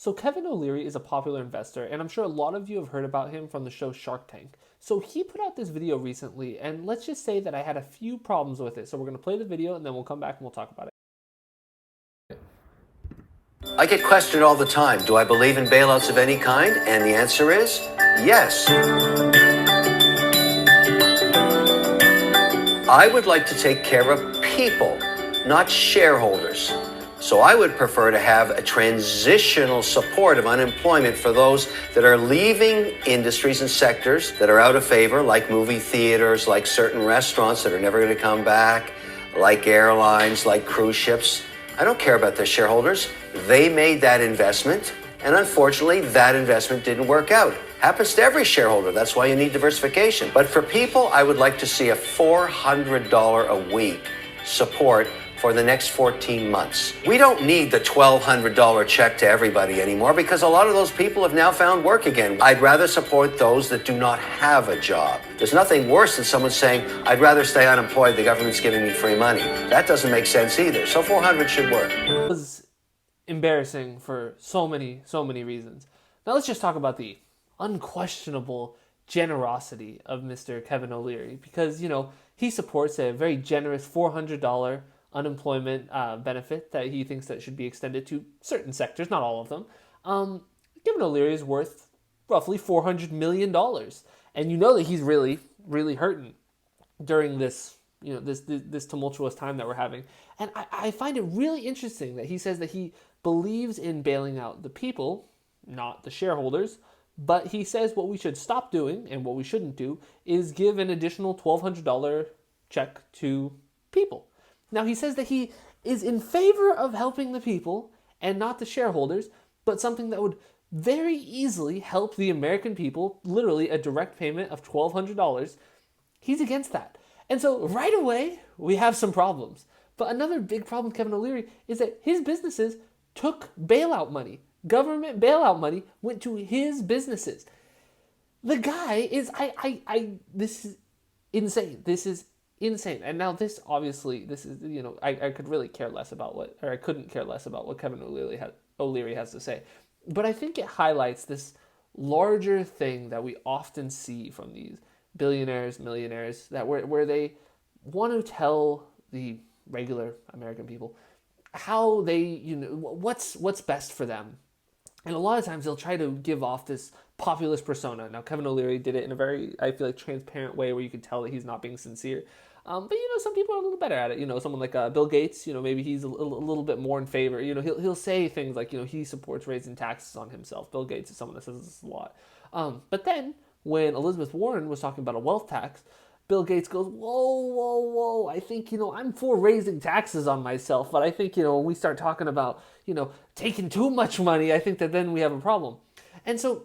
So Kevin O'Leary is a popular investor, and I'm sure a lot of you have heard about him from the show Shark Tank. So he put out this video recently, and let's just say that I had a few problems with it. So we're going to play the video, and then we'll come back and we'll talk about it. I get questioned all the time, do I believe in bailouts of any kind? And the answer is yes. I would like to take care of people, not shareholders. So I would prefer to have a transitional support of unemployment for those that are leaving industries and sectors that are out of favor, like movie theaters, like certain restaurants that are never going to come back, like airlines, like cruise ships. I don't care about their shareholders. They made that investment, and unfortunately, that investment didn't work out. Happens to every shareholder. That's why you need diversification. But for people, I would like to see a $400 a week support for the next 14 months. We don't need the $1,200 check to everybody anymore because a lot of those people have now found work again. I'd rather support those that do not have a job. There's nothing worse than someone saying, I'd rather stay unemployed, the government's giving me free money. That doesn't make sense either. So 400 should work. It was embarrassing for so many reasons. Now let's just talk about the unquestionable generosity of Mr. Kevin O'Leary, because, you know, he supports a very generous $400 unemployment benefit that he thinks that should be extended to certain sectors, not all of them. Kevin O'Leary is worth roughly $400 million. And you know that he's really hurting during this, you know, this tumultuous time that we're having. And I find it really interesting that he says that he believes in bailing out the people, not the shareholders, but he says what we should stop doing and what we shouldn't do is give an additional $1,200 check to people. Now, he says that he is in favor of helping the people and not the shareholders, but something that would very easily help the American people, literally a direct payment of $1,200, he's against that. And so right away, we have some problems. But another big problem with Kevin O'Leary is that his businesses took bailout money. Government bailout money went to his businesses. The guy is, this is insane. This is insane. And now this, obviously, this is, you know, I could really care less about what, or I couldn't care less about what Kevin O'Leary has to say. But I think it highlights this larger thing that we often see from these billionaires, millionaires, that where they want to tell the regular American people how they, you know, what's best for them. And a lot of times they'll try to give off this populist persona. Now, Kevin O'Leary did it in a very, I feel like, transparent way where you could tell that he's not being sincere. But, you know, some people are a little better at it. You know, someone like Bill Gates, you know, maybe he's a little bit more in favor. You know, he'll say things like, you know, he supports raising taxes on himself. Bill Gates is someone that says this a lot. But then when Elizabeth Warren was talking about a wealth tax, Bill Gates goes, whoa, I think, you know, I'm for raising taxes on myself, but I think, you know, when we start talking about, you know, taking too much money, I think that then we have a problem. And so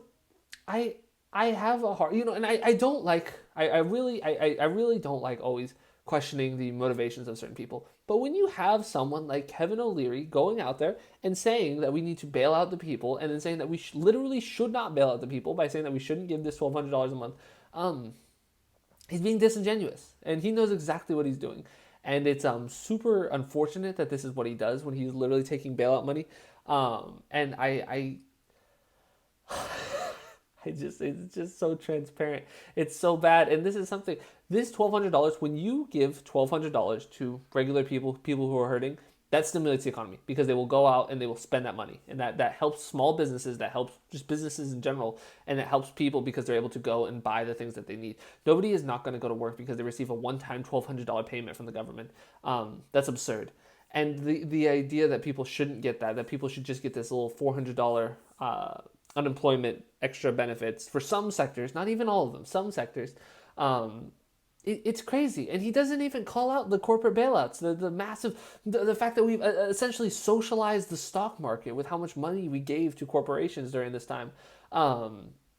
I have a hard, you know, and I don't like, I really don't like always questioning the motivations of certain people. But when you have someone like Kevin O'Leary going out there and saying that we need to bail out the people, and then saying that we literally should not bail out the people by saying that we shouldn't give this $1,200 a month, he's being disingenuous, and he knows exactly what he's doing. And it's super unfortunate that this is what he does when he's literally taking bailout money. And it's just so transparent. It's so bad. And this is something, this $1,200, when you give $1,200 to regular people who are hurting, that stimulates the economy because they will go out and they will spend that money. And that helps small businesses, that helps just businesses in general, and it helps people because they're able to go and buy the things that they need. Nobody is not going to go to work because they receive a one-time $1,200 payment from the government. That's absurd. And the idea that people shouldn't get that people should just get this little $400 unemployment extra benefits for some sectors, not even all of them, some sectors, it's crazy. And he doesn't even call out the corporate bailouts, the massive, the fact that we've essentially socialized the stock market with how much money we gave to corporations during this time.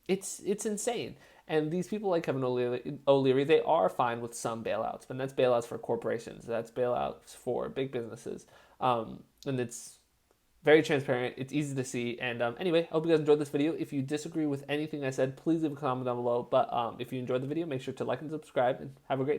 It's insane. And these people like Kevin O'Leary, they are fine with some bailouts, but that's bailouts for corporations. That's bailouts for big businesses. And it's very transparent. It's easy to see. And anyway, I hope you guys enjoyed this video. If you disagree with anything I said, please leave a comment down below. But if you enjoyed the video, make sure to like and subscribe, and have a great day.